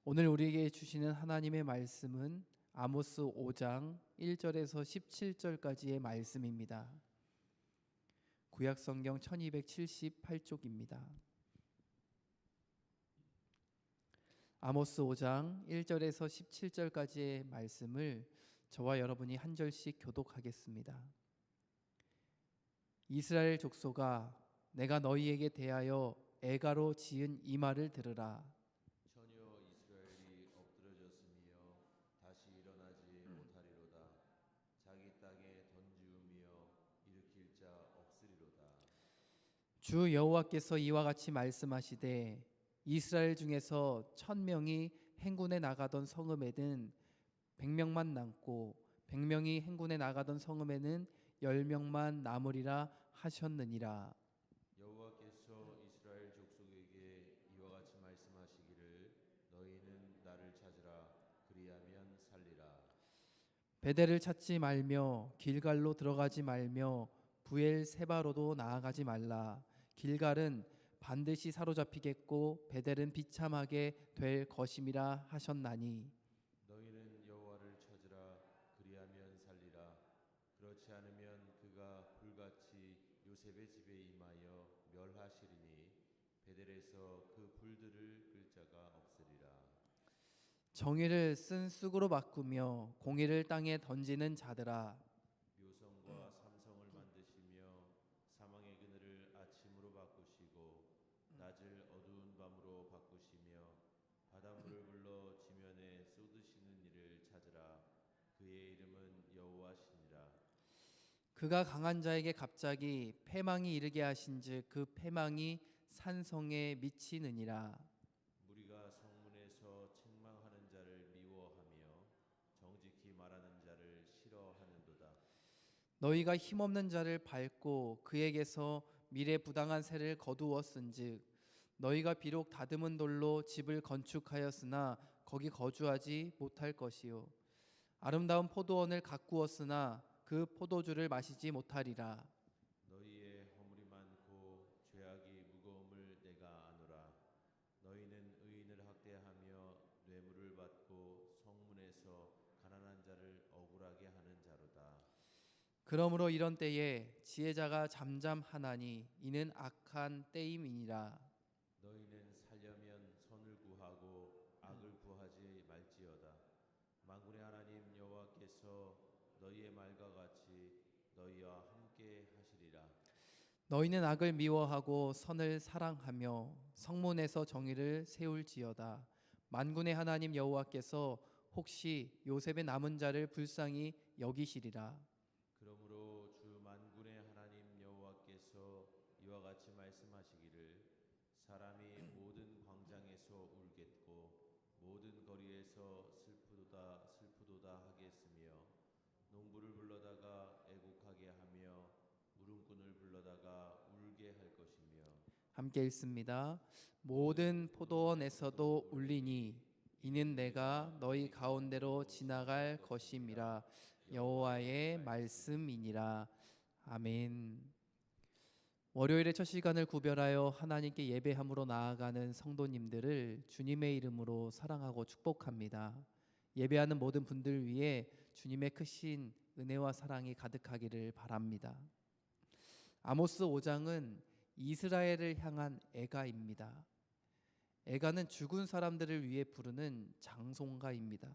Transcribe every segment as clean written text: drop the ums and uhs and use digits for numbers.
오늘 우리에게 주시는 하나님의 말씀은 아모스 5장 1절에서 17절까지의 말씀입니다. 구약성경 1278쪽입니다. 아모스 5장 1절에서 17절까지의 말씀을 저와 여러분이 한 절씩 교독하겠습니다. 이스라엘 족속아, 내가 너희에게 대하여 애가로 지은 이 말을 들으라. 전혀 이스라엘이 엎드러졌으며 다시 일어나지 못하리로다. 자기 땅에 던지우며 일으킬 자 없으리로다. 주 여호와께서 이와 같이 말씀하시되 이스라엘 중에서 1000명이 행군에 나가던 성읍에는 100명만 남고 100명이 행군에 나가던 성읍에는 10명만 남으리라 하셨느니라. 여호와께서 이스라엘 족속에게 이와 같이 말씀하시기를 너희는 나를 찾으라. 그리하면 살리라. 베델을 찾지 말며 길갈로 들어가지 말며 부엘세바로도 나아가지 말라. 길갈은 반드시 사로잡히겠고 베델은 비참하게 될 것임이라 하셨나니. 너희는 여호와를 찾으라. 그리하면 살리라. 그렇지 않으면 그가 불같이 요셉의 집에 임하여 멸하시리니 베델에서 그 불들을 끌 자가 없으리라. 정의를 쓴 쑥으로 바꾸며 공의를 땅에 던지는 자들아, 묘성과 삼성을 만드시며 사망의 그늘을 아침으로 바꾸시고 낮을 어두운 밤으로 바꾸시며 바닷물을 불러 지면에 쏟으시는 이를 찾으라. 그의 이름은 여호와시니라. 그가 강한 자에게 갑자기 패망이 이르게 하신즉 그 패망이 산성에 미치느니라. 무리가 성문에서 책망하는 자를 미워하며 정직히 말하는 자를 싫어하는도다. 너희가 힘없는 자를 밟고 그에게서 미래 부당한 세를 거두었은즉 너희가 비록 다듬은 돌로 집을 건축하였으나 거기 거주하지 못할 것이요 아름다운 포도원을 가꾸었으나 그 포도주를 마시지 못하리라. 너희의 허물이 많고 죄악이 무거움을 내가 아노라. 너희는 의인을 학대하며 뇌물을 받고 성문에서 가난한 자를 억울하게 하는 자로다. 그러므로 이런 때에 지혜자가 잠잠하나니 이는 악한 때임이니라. 너희는 살려면 선을 구하고 악을 구하지 말지어다. 만군의 하나님 여호와께서 너희의 말과 같이 너희와 함께 하시리라. 너희는 악을 미워하고 선을 사랑하며 성문에서 정의를 세울지어다. 만군의 하나님 여호와께서 혹시 요셉의 남은 자를 불쌍히 여기시리라. 그러므로 주 만군의 하나님 여호와께서 이와 같이 말씀하시기를 사람이 모든 광장에서 울겠고 모든 거리에서 슬프도다 슬프도다 하겠으며 농부를 불러다가 애곡하게 하며 울음꾼을 불러다가 울게 할 것이며 함께 읽습니다. 모든 포도원에서도 울리니 이는 내가 너희 가운데로 지나갈 것임이라. 여호와의 말씀이니라. 아멘. 월요일의 첫 시간을 구별하여 하나님께 예배함으로 나아가는 성도님들을 주님의 이름으로 사랑하고 축복합니다. 예배하는 모든 분들 위해 주님의 크신 은혜와 사랑이 가득하기를 바랍니다. 아모스 5장은 이스라엘을 향한 애가입니다. 애가는 죽은 사람들을 위해 부르는 장송가입니다.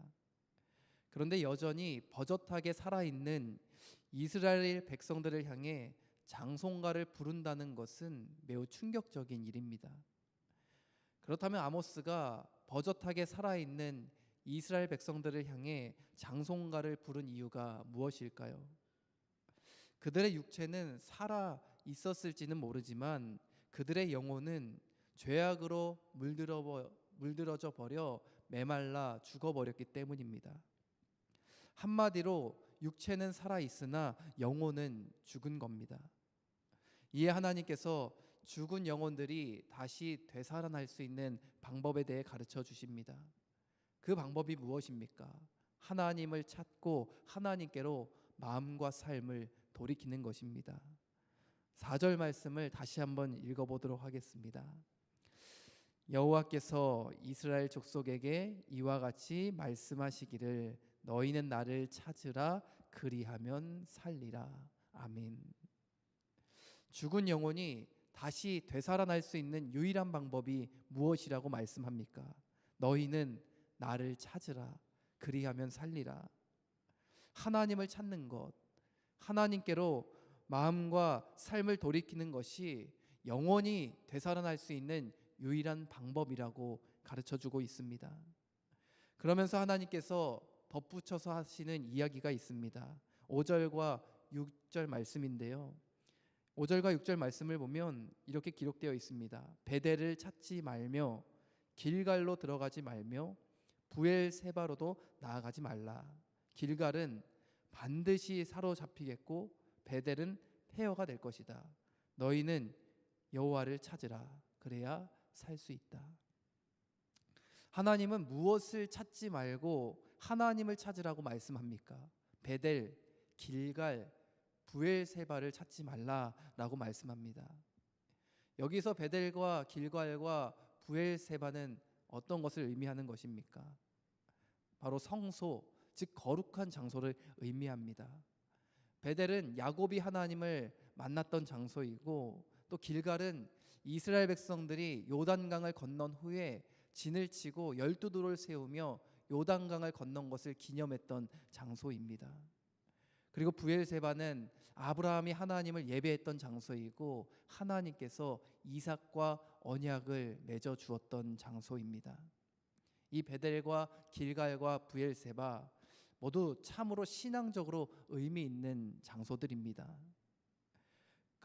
그런데 여전히 버젓하게 살아있는 이스라엘 백성들을 향해 장송가를 부른다는 것은 매우 충격적인 일입니다. 그렇다면 아모스가 버젓하게 살아있는 이스라엘 백성들을 향해 장송가를 부른 이유가 무엇일까요? 그들의 육체는 살아 있었을지는 모르지만 그들의 영혼은 죄악으로 물들어져 버려 메말라 죽어버렸기 때문입니다. 한마디로 육체는 살아 있으나 영혼은 죽은 겁니다. 이에 하나님께서 죽은 영혼들이 다시 되살아날 수 있는 방법에 대해 가르쳐 주십니다. 그 방법이 무엇입니까? 하나님을 찾고 하나님께로 마음과 삶을 돌이키는 것입니다. 4절 말씀을 다시 한번 읽어보도록 하겠습니다. 여호와께서 이스라엘 족속에게 이와 같이 말씀하시기를 너희는 나를 찾으라 그리하면 살리라. 아멘. 죽은 영혼이 다시 되살아날 수 있는 유일한 방법이 무엇이라고 말씀합니까? 너희는 나를 찾으라 그리하면 살리라. 하나님을 찾는 것, 하나님께로 마음과 삶을 돌이키는 것이 영원히 되살아날 수 있는 유일한 방법이라고 가르쳐주고 있습니다. 그러면서 하나님께서 덧붙여서 하시는 이야기가 있습니다. 5절과 6절 말씀인데요. 5절과 6절 말씀을 보면 이렇게 기록되어 있습니다. 베델을 찾지 말며 길갈로 들어가지 말며 부엘세바로도 나아가지 말라. 길갈은 반드시 사로잡히겠고 베델은 폐허가 될 것이다. 너희는 여호와를 찾으라. 그래야 살 수 있다. 하나님은 무엇을 찾지 말고 하나님을 찾으라고 말씀합니까? 베델, 길갈, 부엘세바를 찾지 말라라고 말씀합니다. 여기서 베델과 길갈과 부엘세바는 어떤 것을 의미하는 것입니까? 바로 성소, 즉 거룩한 장소를 의미합니다. 베델은 야곱이 하나님을 만났던 장소이고 또 길갈은 이스라엘 백성들이 요단강을 건넌 후에 진을 치고 12돌을 세우며 요단강을 건넌 것을 기념했던 장소입니다. 그리고 부엘세바는 아브라함이 하나님을 예배했던 장소이고 하나님께서 이삭과 언약을 맺어 주었던 장소입니다. 이 베델과 길갈과 부엘세바 모두 참으로 신앙적으로 의미 있는 장소들입니다.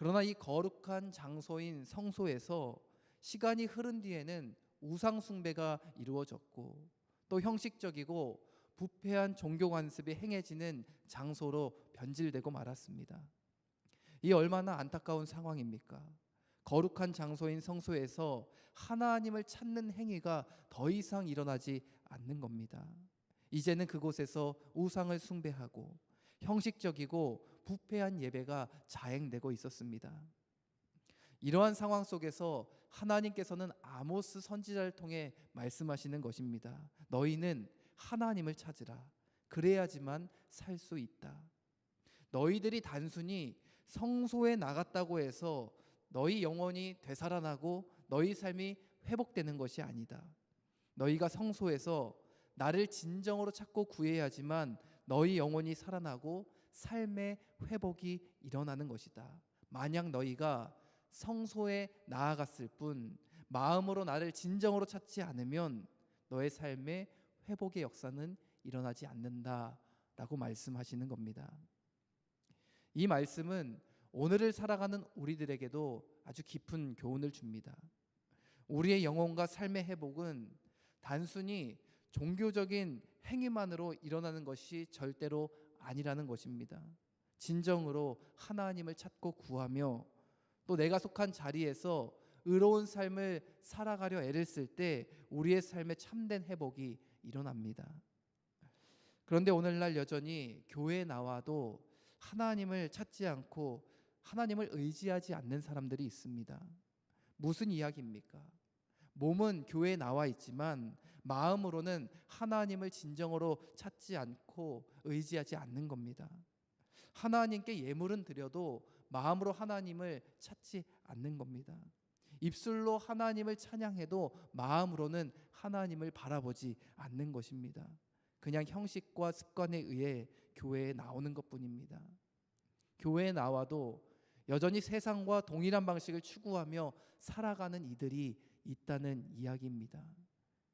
그러나 이 거룩한 장소인 성소에서 시간이 흐른 뒤에는 우상 숭배가 이루어졌고 또 형식적이고 부패한 종교 관습이 행해지는 장소로 변질되고 말았습니다. 이 얼마나 안타까운 상황입니까? 거룩한 장소인 성소에서 하나님을 찾는 행위가 더 이상 일어나지 않는 겁니다. 이제는 그곳에서 우상을 숭배하고 형식적이고 부패한 예배가 자행되고 있었습니다. 이러한 상황 속에서 하나님께서는 아모스 선지자를 통해 말씀하시는 것입니다. 너희는 하나님을 찾으라. 그래야지만 살 수 있다. 너희들이 단순히 성소에 나갔다고 해서 너희 영혼이 되살아나고 너희 삶이 회복되는 것이 아니다. 너희가 성소에서 나를 진정으로 찾고 구해야지만 너희 영혼이 살아나고 삶의 회복이 일어나는 것이다. 만약 너희가 성소에 나아갔을 뿐 마음으로 나를 진정으로 찾지 않으면 너의 삶의 회복의 역사는 일어나지 않는다라고 말씀하시는 겁니다. 이 말씀은 오늘을 살아가는 우리들에게도 아주 깊은 교훈을 줍니다. 우리의 영혼과 삶의 회복은 단순히 종교적인 행위만으로 일어나는 것이 절대로 아니라는 것입니다. 진정으로 하나님을 찾고 구하며 또 내가 속한 자리에서 의로운 삶을 살아가려 애를 쓸 때 우리의 삶에 참된 회복이 일어납니다. 그런데 오늘날 여전히 교회에 나와도 하나님을 찾지 않고 하나님을 의지하지 않는 사람들이 있습니다. 무슨 이야기입니까? 몸은 교회에 나와 있지만 마음으로는 하나님을 진정으로 찾지 않고 의지하지 않는 겁니다. 하나님께 예물은 드려도 마음으로 하나님을 찾지 않는 겁니다. 입술로 하나님을 찬양해도 마음으로는 하나님을 바라보지 않는 것입니다. 그냥 형식과 습관에 의해 교회에 나오는 것뿐입니다. 교회에 나와도 여전히 세상과 동일한 방식을 추구하며 살아가는 이들이 있다는 이야기입니다.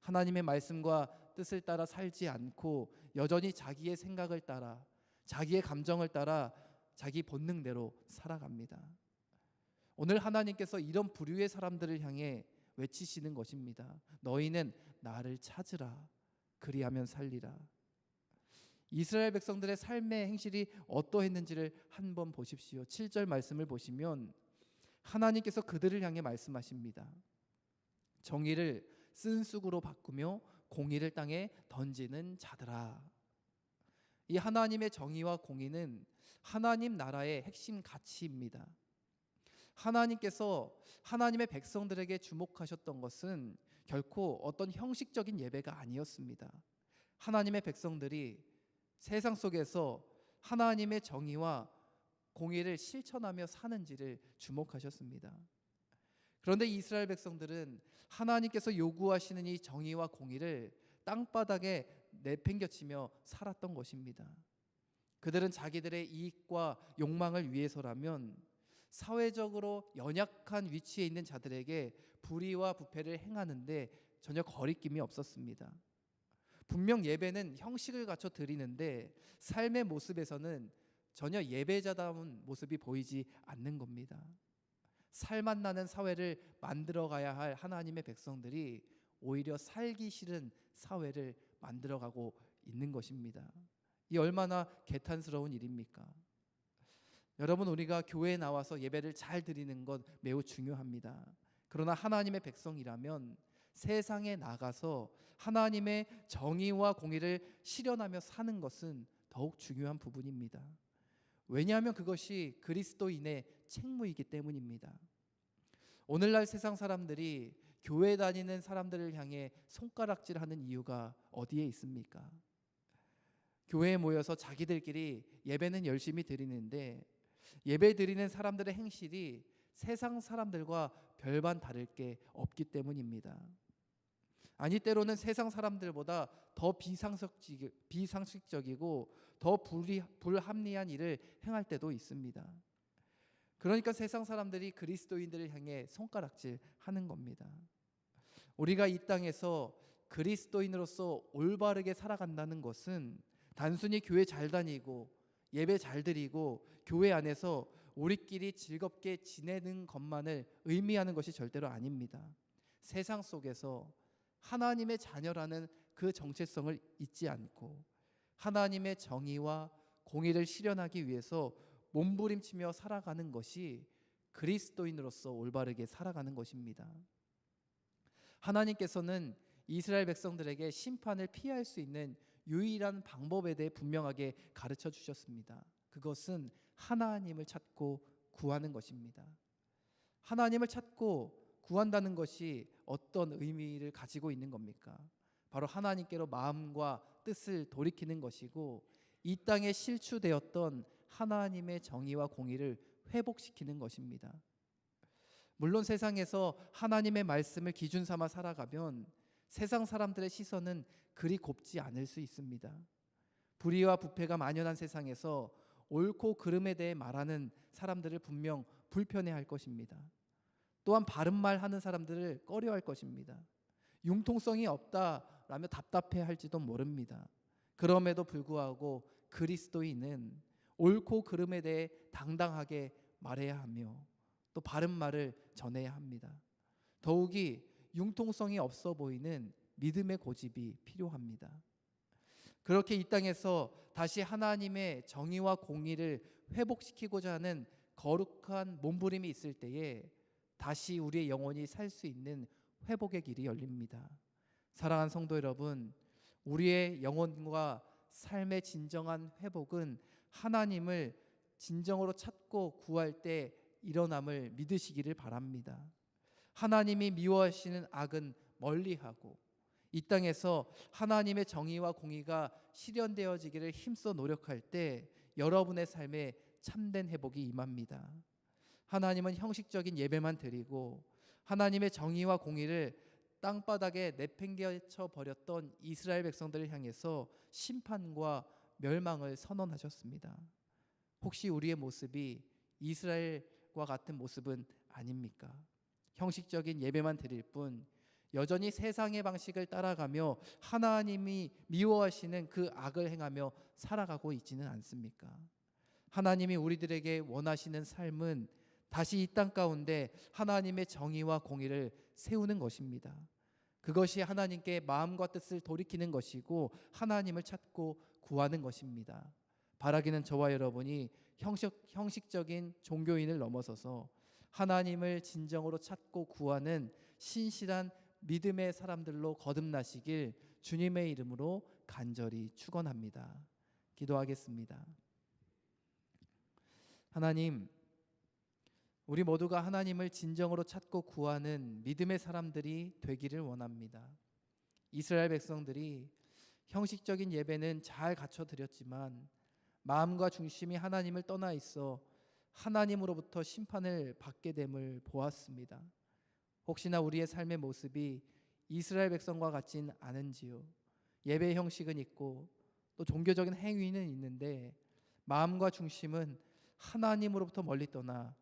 하나님의 말씀과 뜻을 따라 살지 않고 여전히 자기의 생각을 따라 자기의 감정을 따라 자기 본능대로 살아갑니다. 오늘 하나님께서 이런 부류의 사람들을 향해 외치시는 것입니다. 너희는 나를 찾으라. 그리하면 살리라. 이스라엘 백성들의 삶의 행실이 어떠했는지를 한번 보십시오. 7절 말씀을 보시면 하나님께서 그들을 향해 말씀하십니다. 정의를 쓴쑥으로 바꾸며 공의를 땅에 던지는 자들아. 이 하나님의 정의와 공의는 하나님 나라의 핵심 가치입니다. 하나님께서 하나님의 백성들에게 주목하셨던 것은 결코 어떤 형식적인 예배가 아니었습니다. 하나님의 백성들이 세상 속에서 하나님의 정의와 공의를 실천하며 사는지를 주목하셨습니다. 그런데 이스라엘 백성들은 하나님께서 요구하시는 이 정의와 공의를 땅바닥에 내팽겨치며 살았던 것입니다. 그들은 자기들의 이익과 욕망을 위해서라면 사회적으로 연약한 위치에 있는 자들에게 불의와 부패를 행하는데 전혀 거리낌이 없었습니다. 분명 예배는 형식을 갖춰 드리는데 삶의 모습에서는 전혀 예배자다운 모습이 보이지 않는 겁니다. 살맛 나는 사회를 만들어가야 할 하나님의 백성들이 오히려 살기 싫은 사회를 만들어가고 있는 것입니다. 이 얼마나 개탄스러운 일입니까? 여러분, 우리가 교회에 나와서 예배를 잘 드리는 것 매우 중요합니다. 그러나 하나님의 백성이라면 세상에 나가서 하나님의 정의와 공의를 실현하며 사는 것은 더욱 중요한 부분입니다. 왜냐하면 그것이 그리스도인의 책무이기 때문입니다. 오늘날 세상 사람들이 교회 다니는 사람들을 향해 손가락질하는 이유가 어디에 있습니까? 교회에 모여서 자기들끼리 예배는 열심히 드리는데 예배 드리는 사람들의 행실이 세상 사람들과 별반 다를 게 없기 때문입니다. 아니, 때로는 세상 사람들보다 더 비상식적이고 더 불합리한 일을 행할 때도 있습니다. 그러니까 세상 사람들이 그리스도인들을 향해 손가락질 하는 겁니다. 우리가 이 땅에서 그리스도인으로서 올바르게 살아간다는 것은 단순히 교회 잘 다니고 예배 잘 드리고 교회 안에서 우리끼리 즐겁게 지내는 것만을 의미하는 것이 절대로 아닙니다. 세상 속에서 하나님의 자녀라는 그 정체성을 잊지 않고 하나님의 정의와 공의를 실현하기 위해서 몸부림치며 살아가는 것이 그리스도인으로서 올바르게 살아가는 것입니다. 하나님께서는 이스라엘 백성들에게 심판을 피할 수 있는 유일한 방법에 대해 분명하게 가르쳐 주셨습니다. 그것은 하나님을 찾고 구하는 것입니다. 하나님을 찾고 구한다는 것이 어떤 의미를 가지고 있는 겁니까? 바로 하나님께로 마음과 뜻을 돌이키는 것이고 이 땅에 실추되었던 하나님의 정의와 공의를 회복시키는 것입니다. 물론 세상에서 하나님의 말씀을 기준 삼아 살아가면 세상 사람들의 시선은 그리 곱지 않을 수 있습니다. 불의와 부패가 만연한 세상에서 옳고 그름에 대해 말하는 사람들을 분명 불편해할 것입니다. 또한 바른 말 하는 사람들을 꺼려할 것입니다. 융통성이 없다라며 답답해할지도 모릅니다. 그럼에도 불구하고 그리스도인은 옳고 그름에 대해 당당하게 말해야 하며 또 바른 말을 전해야 합니다. 더욱이 융통성이 없어 보이는 믿음의 고집이 필요합니다. 그렇게 이 땅에서 다시 하나님의 정의와 공의를 회복시키고자 하는 거룩한 몸부림이 있을 때에 다시 우리의 영혼이 살 수 있는 회복의 길이 열립니다. 사랑하는 성도 여러분, 우리의 영혼과 삶의 진정한 회복은 하나님을 진정으로 찾고 구할 때 일어남을 믿으시기를 바랍니다. 하나님이 미워하시는 악은 멀리하고 이 땅에서 하나님의 정의와 공의가 실현되어지기를 힘써 노력할 때 여러분의 삶에 참된 회복이 임합니다. 하나님은 형식적인 예배만 드리고 하나님의 정의와 공의를 땅바닥에 내팽개쳐 버렸던 이스라엘 백성들을 향해서 심판과 멸망을 선언하셨습니다. 혹시 우리의 모습이 이스라엘과 같은 모습은 아닙니까? 형식적인 예배만 드릴 뿐 여전히 세상의 방식을 따라가며 하나님이 미워하시는 그 악을 행하며 살아가고 있지는 않습니까? 하나님이 우리들에게 원하시는 삶은 다시 이 땅 가운데 하나님의 정의와 공의를 세우는 것입니다. 그것이 하나님께 마음과 뜻을 돌이키는 것이고 하나님을 찾고 구하는 것입니다. 바라기는 저와 여러분이 형식적인 종교인을 넘어서서 하나님을 진정으로 찾고 구하는 신실한 믿음의 사람들로 거듭나시길 주님의 이름으로 간절히 축원합니다. 기도하겠습니다. 하나님, 우리 모두가 하나님을 진정으로 찾고 구하는 믿음의 사람들이 되기를 원합니다. 이스라엘 백성들이 형식적인 예배는 잘 갖춰 드렸지만 마음과 중심이 하나님을 떠나 있어 하나님으로부터 심판을 받게 됨을 보았습니다. 혹시나 우리의 삶의 모습이 이스라엘 백성과 같진 않은지요. 예배 형식은 있고 또 종교적인 행위는 있는데 마음과 중심은 하나님으로부터 멀리 떠나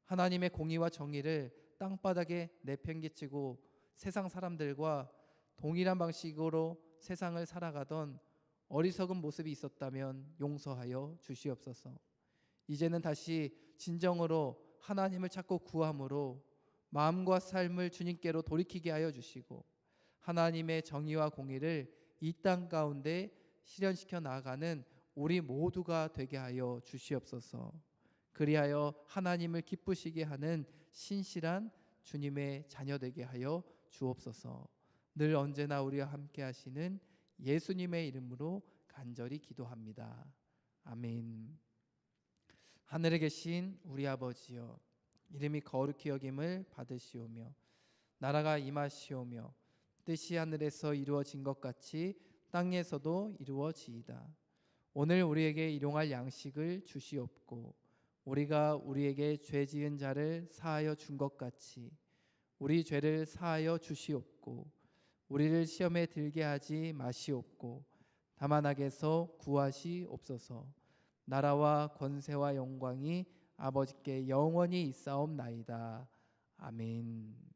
하나님의 공의와 정의를 땅바닥에 내팽개치고 세상 사람들과 동일한 방식으로 세상을 살아가던 어리석은 모습이 있었다면 용서하여 주시옵소서. 이제는 다시 진정으로 하나님을 찾고 구함으로 마음과 삶을 주님께로 돌이키게 하여 주시고 하나님의 정의와 공의를 이 땅 가운데 실현시켜 나아가는 우리 모두가 되게 하여 주시옵소서. 그리하여 하나님을 기쁘시게 하는 신실한 주님의 자녀 되게 하여 주옵소서. 늘 언제나 우리와 함께 하시는 예수님의 이름으로 간절히 기도합니다. 아멘. 하늘에 계신 우리 아버지여, 이름이 거룩히 여김을 받으시오며 나라가 임하시오며 뜻이 하늘에서 이루어진 것 같이 땅에서도 이루어지이다. 오늘 우리에게 일용할 양식을 주시옵고 우리가 우리에게 죄 지은 자를 사하여 준 것 같이 우리 죄를 사하여 주시옵고 우리를 시험에 들게 하지 마시옵고 다만 악에서 구하시옵소서. 나라와 권세와 영광이 아버지께 영원히 있사옵나이다. 아멘.